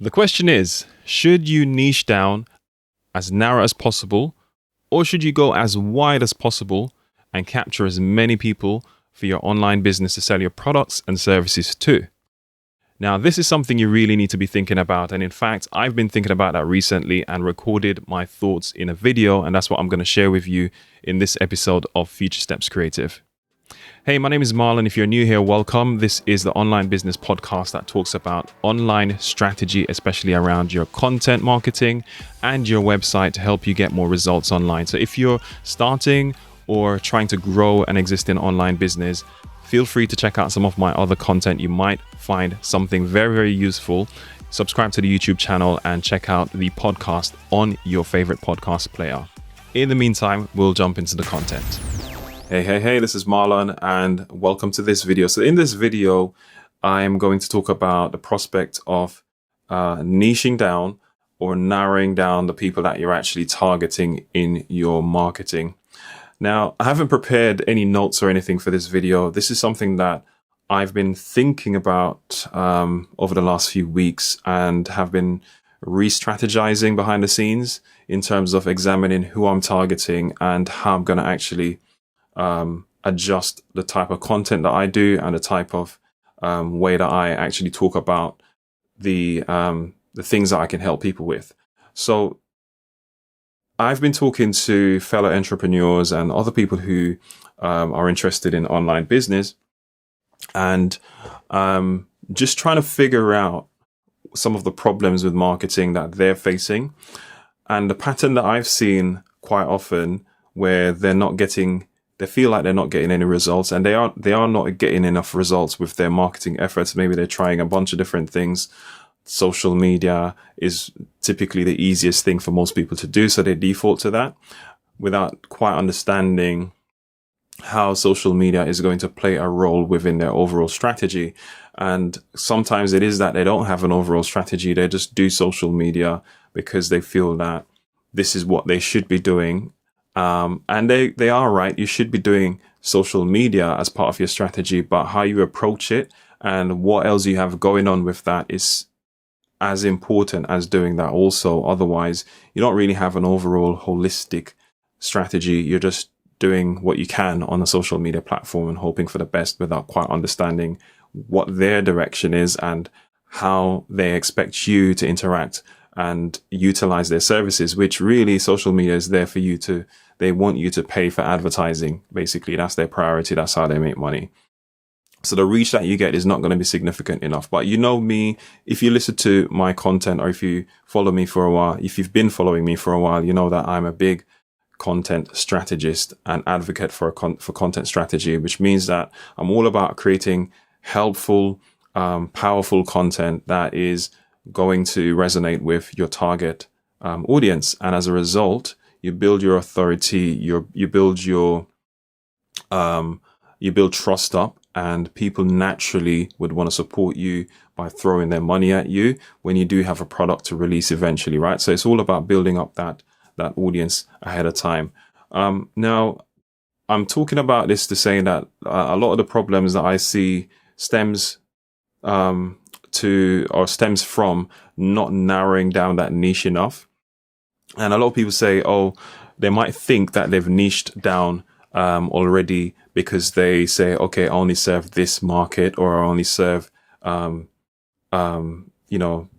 The question is, should you niche down as narrow as possible, or should you go as wide as possible and capture as many people for your online business to sell your products and services to? Now, this is something you really need to be thinking about. And in fact, I've been thinking about that recently and recorded my thoughts in a video. And that's what I'm going to share with you in this episode of Future Steps Creative. Hey, my name is Marlon. If you're new here, welcome. This is the online business podcast that talks about online strategy, especially around your content marketing and your website to help you get more results online. So if you're starting or trying to grow an existing online business, feel free to check out some of my other content. You might find something very, very useful. Subscribe to the YouTube channel and check out the podcast on your favorite podcast player. In the meantime, we'll jump into the content. Hey, this is Marlon and welcome to this video. So in this video, I'm going to talk about the prospect of niching down or narrowing down the people that you're actually targeting in your marketing. Now, I haven't prepared any notes or anything for this video. This is something that I've been thinking about over the last few weeks and have been re-strategizing behind the scenes in terms of examining who I'm targeting and how I'm going to actually adjust the type of content that I do and the type of way that I actually talk about the things that I can help people with. So I've been talking to fellow entrepreneurs and other people who are interested in online business and just trying to figure out some of the problems with marketing that they're facing. And the pattern that I've seen quite often where they feel like they're not getting any results, and they are not getting enough results with their marketing efforts. Maybe they're trying a bunch of different things. Social media is typically the easiest thing for most people to do, so they default to that without quite understanding how social media is going to play a role within their overall strategy. And sometimes it is that they don't have an overall strategy. They just do social media because they feel that this is what they should be doing. And they are right. You should be doing social media as part of your strategy, but how you approach it and what else you have going on with that is as important as doing that also. Otherwise, you don't really have an overall holistic strategy. You're just doing what you can on a social media platform and hoping for the best without quite understanding what their direction is and how they expect you to interact and utilize their services, which really social media is there for you to, they want you to pay for advertising. Basically, that's their priority. That's how they make money. So the reach that you get is not going to be significant enough. But you know me, if you listen to my content or if you follow me for a while, if you've been following me for a while, you know that I'm a big content strategist and advocate for content strategy, which means that I'm all about creating helpful, powerful content that is going to resonate with your target audience. And as a result, you build your authority, you build trust up, and people naturally would want to support you by throwing their money at you when you do have a product to release eventually, right? So it's all about building up that audience ahead of time. Now, I'm talking about this to say that a lot of the problems that I see stems from not narrowing down that niche enough. And a lot of people say, they might think that they've niched down already because they say, okay, I only serve this market, or I only serve,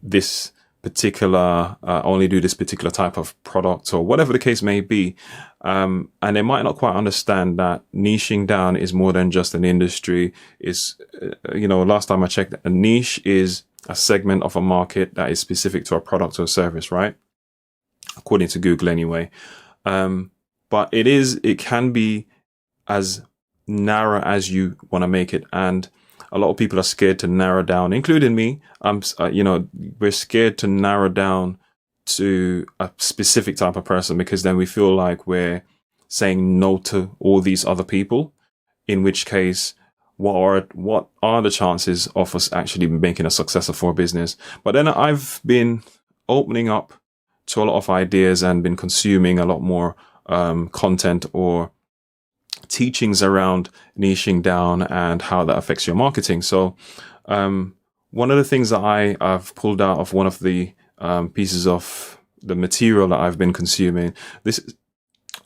this particular, only do this particular type of product, or whatever the case may be. And they might not quite understand that niching down is more than just an industry. Is, last time I checked, a niche is a segment of a market that is specific to a product or service, right? According to Google anyway. But it can be as narrow as you want to make it. And a lot of people are scared to narrow down, including me. We're scared to narrow down to a specific type of person because then we feel like we're saying no to all these other people, in which case, what are the chances of us actually making a success of our business? But then I've been opening up to a lot of ideas and been consuming a lot more content or teachings around niching down and how that affects your marketing. So one of the things that I've pulled out of one of the pieces of the material that I've been consuming, this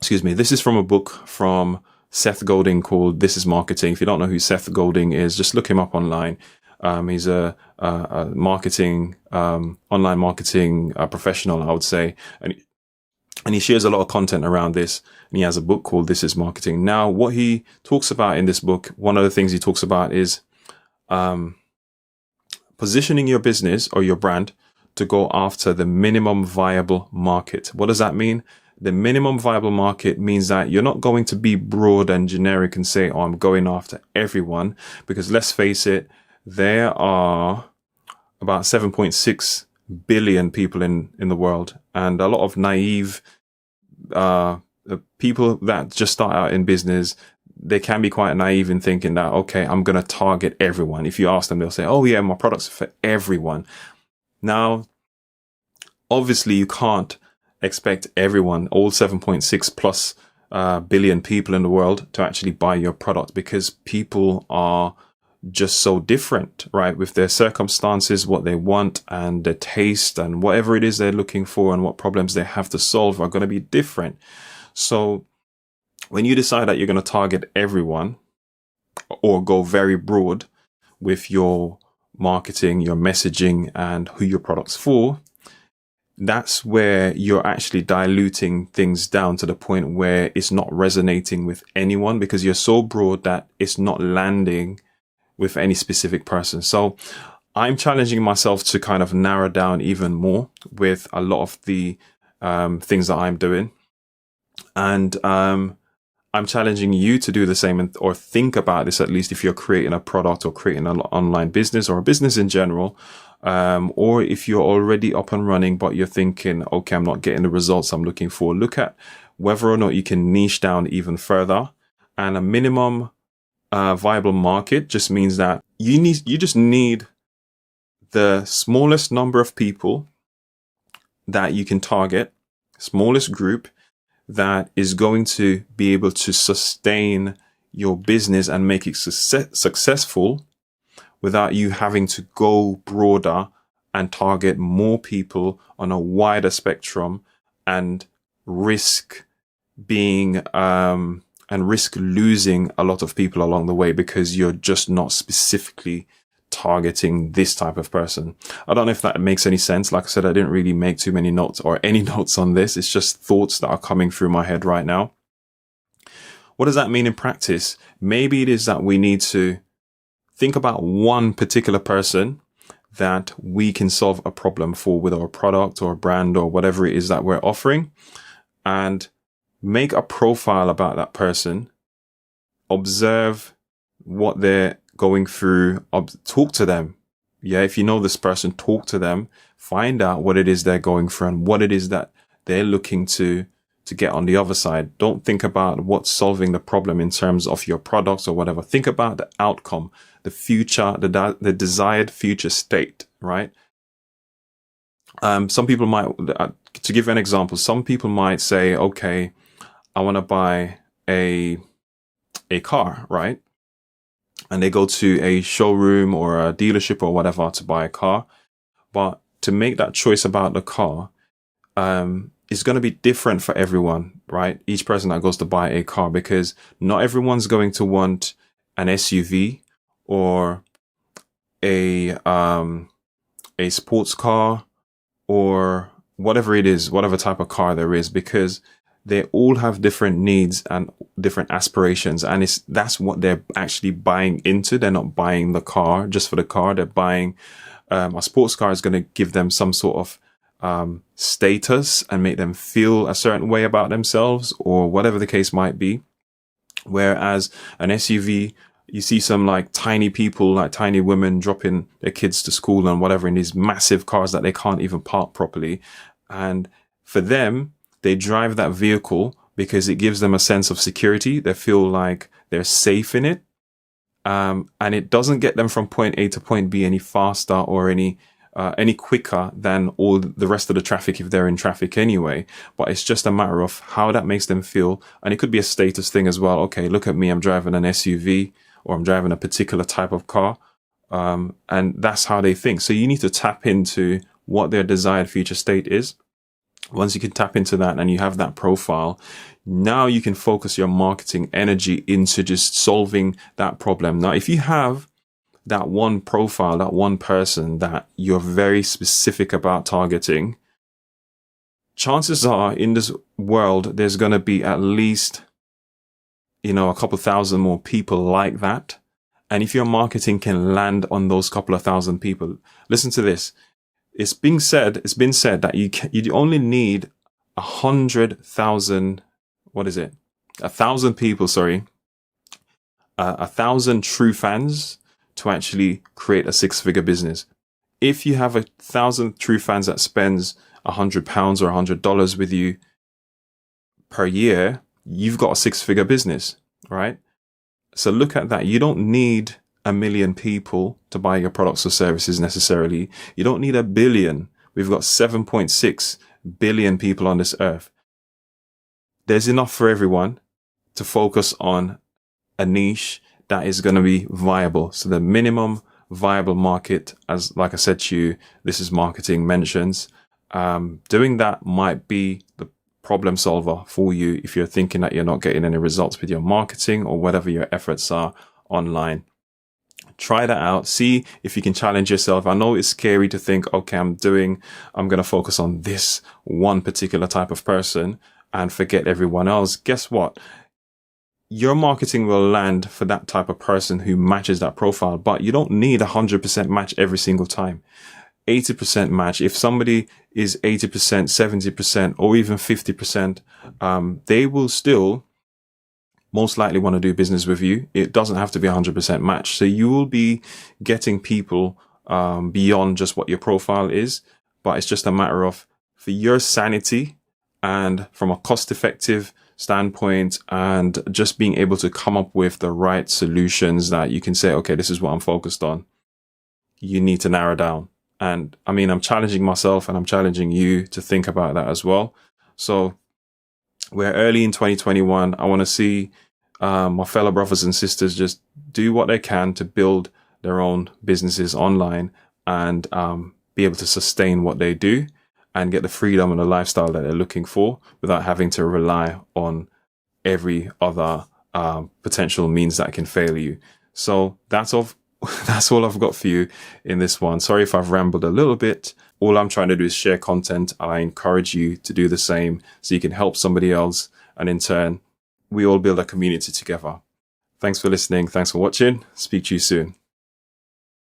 is from a book from Seth Godin called This Is Marketing. If you don't know who Seth Godin is, just look him up online. He's a marketing, online marketing professional, I would say. And he shares a lot of content around this. And he has a book called This Is Marketing. Now, what he talks about in this book, one of the things he talks about is positioning your business or your brand to go after the minimum viable market. What does that mean? The minimum viable market means that you're not going to be broad and generic and say, oh, I'm going after everyone. Because let's face it, there are about 7.6 billion people in the world. And a lot of naive people that just start out in business, they can be quite naive in thinking that, okay, I'm going to target everyone. If you ask them, they'll say, oh yeah, my products are for everyone. Now, obviously you can't expect everyone, all 7.6 plus billion people in the world, to actually buy your product, because people are just so different, right? With their circumstances, what they want and their taste and whatever it is they're looking for and what problems they have to solve are going to be different. So when you decide that you're going to target everyone or go very broad with your marketing, your messaging, and who your product's for, that's where you're actually diluting things down to the point where it's not resonating with anyone, because you're so broad that it's not landing with any specific person. So I'm challenging myself to kind of narrow down even more with a lot of the things that I'm doing. And I'm challenging you to do the same, or think about this, at least if you're creating a product or creating an online business or a business in general. Or if you're already up and running, but you're thinking, okay, I'm not getting the results I'm looking for. Look at whether or not you can niche down even further. And a minimum viable market just means that you just need the smallest number of people that you can target, smallest group that is going to be able to sustain your business and make it successful without you having to go broader and target more people on a wider spectrum and risk being and risk losing a lot of people along the way because you're just not specifically targeting this type of person. I don't know if that makes any sense. Like I said, I didn't really make too many notes or any notes on this. It's just thoughts that are coming through my head right now. What does that mean in practice? Maybe it is that we need to think about one particular person that we can solve a problem for with our product or brand or whatever it is that we're offering, and make a profile about that person, observe what they're going through, talk to them. Yeah, if you know this person, talk to them, find out what it is they're going through and what it is that they're looking to get on the other side. Don't think about what's solving the problem in terms of your products or whatever. Think about the outcome, the future, the desired future state, right? Some people might, to give an example, some people might say, okay, I want to buy a car, right? And they go to a showroom or a dealership or whatever to buy a car. But to make that choice about the car, it's going to be different for everyone, right? Each person that goes to buy a car, because not everyone's going to want an SUV or a sports car or whatever it is, whatever type of car there is, because they all have different needs and different aspirations. And that's what they're actually buying into. They're not buying the car just for the car. They're buying, a sports car is going to give them some sort of, status and make them feel a certain way about themselves or whatever the case might be. Whereas an SUV, you see some like tiny people, like tiny women dropping their kids to school and whatever in these massive cars that they can't even park properly. And for them, they drive that vehicle because it gives them a sense of security. They feel like they're safe in it. And it doesn't get them from point A to point B any faster or any quicker than all the rest of the traffic if they're in traffic anyway. But it's just a matter of how that makes them feel. And it could be a status thing as well. Okay, look at me, I'm driving an SUV or I'm driving a particular type of car. And that's how they think. So you need to tap into what their desired future state is. Once you can tap into that and you have that profile, now you can focus your marketing energy into just solving that problem. Now, if you have that one profile, that one person that you're very specific about targeting, chances are in this world, there's going to be at least, a couple thousand more people like that. And if your marketing can land on those couple of thousand people, listen to this. It's been said that you only need 100,000, 1,000 people, 1,000 true fans to actually create a 6-figure business. If you have 1,000 true fans that spends £100 or $100 with you per year, you've got a 6-figure business, right? So look at that. You don't need 1 million people to buy your products or services necessarily. You don't need 1 billion. We've got 7.6 billion people on this earth. There's enough for everyone to focus on a niche that is going to be viable. So the minimum viable market, like I said to you, this is marketing mentions. Doing that might be the problem solver for you if you're thinking that you're not getting any results with your marketing or whatever your efforts are online. Try that out. See if you can challenge yourself. I know it's scary to think, okay, I'm going to focus on this one particular type of person and forget everyone else. Guess what? Your marketing will land for that type of person who matches that profile, but you don't need 100% match every single time. 80% match. If somebody is 80%, 70%, or even 50%, they will still most likely want to do business with you. It doesn't have to be 100% match. So you will be getting people beyond just what your profile is, but it's just a matter of, for your sanity and from a cost-effective standpoint and just being able to come up with the right solutions that you can say, okay, this is what I'm focused on. You need to narrow down. And I mean, I'm challenging myself and I'm challenging you to think about that as well. So we're early in 2021. I want to see my fellow brothers and sisters just do what they can to build their own businesses online and be able to sustain what they do and get the freedom and the lifestyle that they're looking for without having to rely on every other potential means that can fail you. So that's all I've got for you in this one. Sorry if I've rambled a little bit. All I'm trying to do is share content. I encourage you to do the same so you can help somebody else. And in turn, we all build a community together. Thanks for listening. Thanks for watching. Speak to you soon.